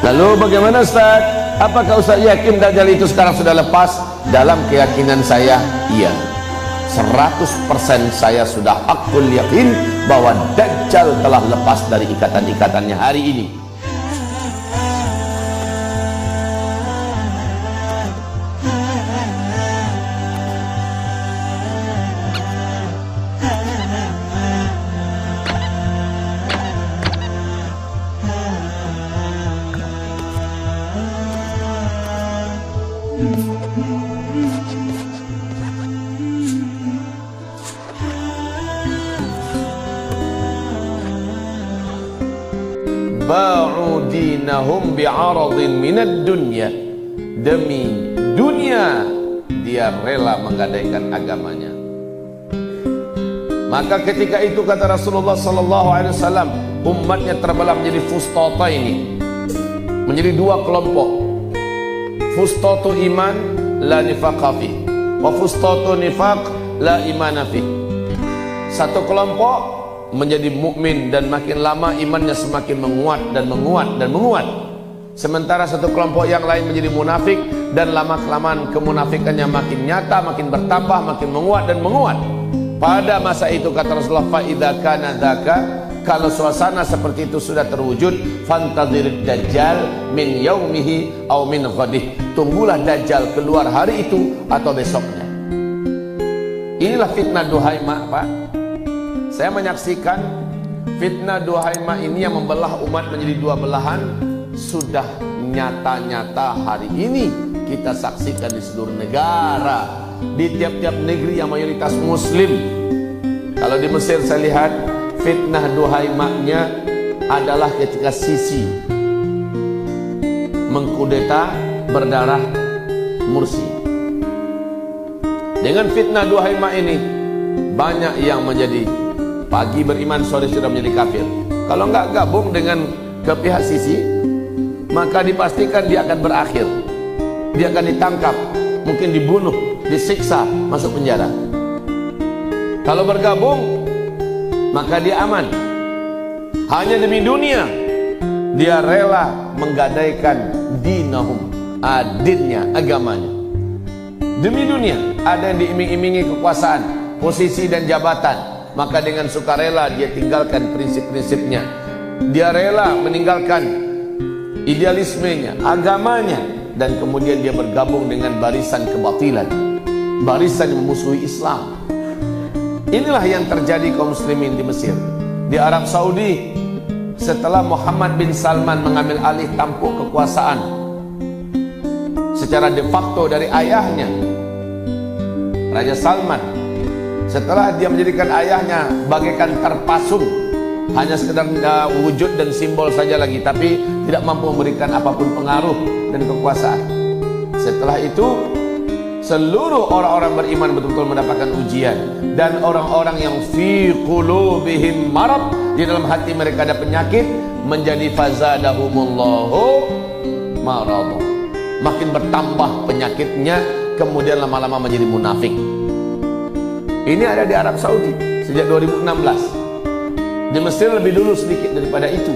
Lalu bagaimana Ustaz? Apakah Ustaz yakin Dajjal itu sekarang sudah lepas? Dalam keyakinan saya, iya. 100% saya sudah hakul yakin bahwa Dajjal telah lepas dari ikatan-ikatannya hari ini. Ba'u dinahum bi'aradin minad dunya, demi dunia dia rela menggadaikan agamanya. Maka ketika itu kata Rasulullah sallallahu alaihi wasallam, umatnya terbelah menjadi fustataini, menjadi dua kelompok. Fustatu iman la nifaqa fi, wa fustatu nifaq la imana fi. Satu kelompok menjadi mukmin dan makin lama imannya semakin menguat dan menguat dan menguat. Sementara satu kelompok yang lain menjadi munafik dan lama-kelamaan kemunafikannya makin nyata, makin bertambah, makin menguat dan menguat. Pada masa itu kata Rasulullah, fa idza kana dzaka, kalau suasana seperti itu sudah terwujud, fantadhirid dajjal min yaumihi aw min ghadih, tunggulah dajjal keluar hari itu atau besoknya. Inilah fitnah Duhaimah, Pak. Saya menyaksikan fitnah Duhaimah ini yang membelah umat menjadi dua belahan sudah nyata-nyata hari ini kita saksikan di seluruh negara, di tiap-tiap negeri yang mayoritas muslim. Kalau di Mesir saya lihat fitnah Duhaimahnya adalah ketika Sisi mengkudeta berdarah Mursi. Dengan fitnah Duhaimah ini banyak yang menjadi pagi beriman, sore sudah menjadi kafir. Kalau enggak gabung dengan ke pihak Sisi, maka dipastikan dia akan berakhir. Dia akan ditangkap, mungkin dibunuh, disiksa, masuk penjara. Kalau bergabung, maka dia aman. Hanya demi dunia, dia rela menggadaikan dinahum, adinnya, agamanya. Demi dunia, ada yang diiming-imingi kekuasaan, posisi dan jabatan. Maka dengan sukarela dia tinggalkan prinsip-prinsipnya. Dia rela meninggalkan idealismenya, agamanya, dan kemudian dia bergabung dengan barisan kebatilan, barisan yang memusuhi Islam. Inilah yang terjadi kaum muslimin di Mesir. Di Arab Saudi, setelah Muhammad bin Salman mengambil alih tampuk kekuasaan secara de facto dari ayahnya, Raja Salman, setelah dia menjadikan ayahnya bagaikan terpasung, hanya sekedar wujud dan simbol saja lagi, tapi tidak mampu memberikan apapun pengaruh dan kekuasaan. Setelah itu seluruh orang-orang beriman betul-betul mendapatkan ujian, dan orang-orang yang fi qulubihim marad, di dalam hati mereka ada penyakit, menjadi fazadahumullahu marad, makin bertambah penyakitnya, kemudian lama-lama menjadi munafik. Ini ada di Arab Saudi sejak 2016. Di Mesir lebih dulu sedikit daripada itu.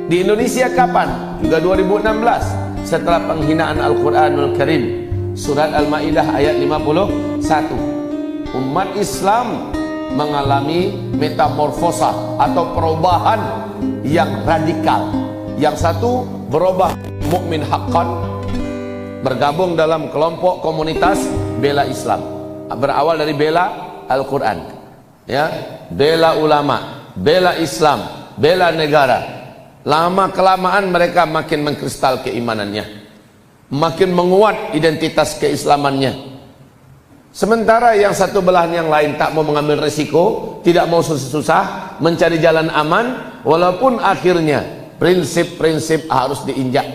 Di Indonesia kapan? Juga 2016, setelah penghinaan Al-Quranul Karim. Surat Al-Ma'idah ayat 51. Umat Islam mengalami metamorfosa atau perubahan yang radikal. Yang satu berubah mukmin haqqan, bergabung dalam kelompok komunitas bela Islam. Berawal dari bela Al-Quran, ya, bela ulama, bela Islam, bela negara. Lama kelamaan mereka makin mengkristal keimanannya, makin menguat identitas keislamannya. Sementara yang satu belahan yang lain tak mau mengambil resiko, tidak mau susah-susah, mencari jalan aman, walaupun akhirnya prinsip-prinsip harus diinjak.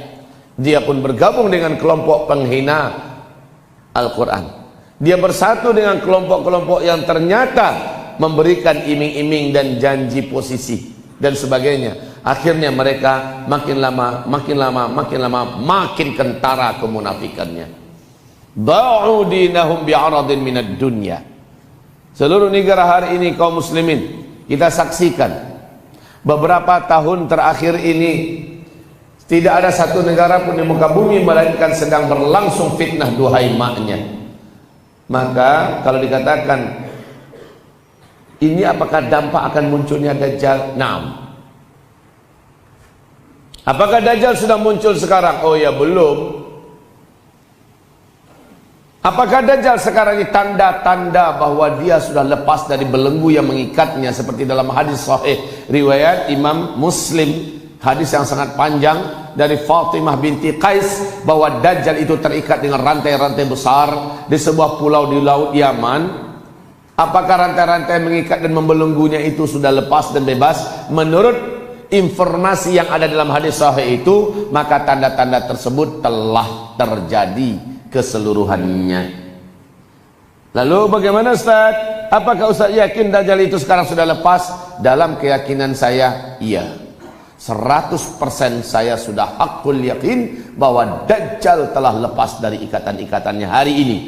Dia pun bergabung dengan kelompok penghina Al-Quran. Dia bersatu dengan kelompok-kelompok yang ternyata memberikan iming-iming dan janji posisi dan sebagainya. Akhirnya mereka makin lama makin kentara kemunafikannya. Ba'u dinahum bi'aradin minad dunya. Seluruh negara hari ini kaum muslimin kita saksikan beberapa tahun terakhir ini Tidak ada satu negara pun di muka bumi melainkan sedang berlangsung fitnah duhai maknya. Maka kalau dikatakan ini apakah dampak akan munculnya Dajjal? Naam. Apakah Dajjal sudah muncul sekarang? Oh ya, belum. Apakah Dajjal sekarang ini tanda-tanda bahwa dia sudah lepas dari belenggu yang mengikatnya, seperti dalam hadis sahih riwayat Imam Muslim, hadis yang sangat panjang dari Fatimah binti Qais, bahwa Dajjal itu terikat dengan rantai-rantai besar di sebuah pulau di laut Yaman. Apakah rantai-rantai mengikat dan membelenggunya itu sudah lepas dan bebas? Menurut informasi yang ada dalam hadis sahih itu, maka tanda-tanda tersebut telah terjadi keseluruhannya. Lalu bagaimana Ustaz? Apakah Ustaz yakin Dajjal itu sekarang sudah lepas? Dalam keyakinan saya, iya. 100% saya sudah hakul yakin bahwa Dajjal telah lepas dari ikatan-ikatannya hari ini.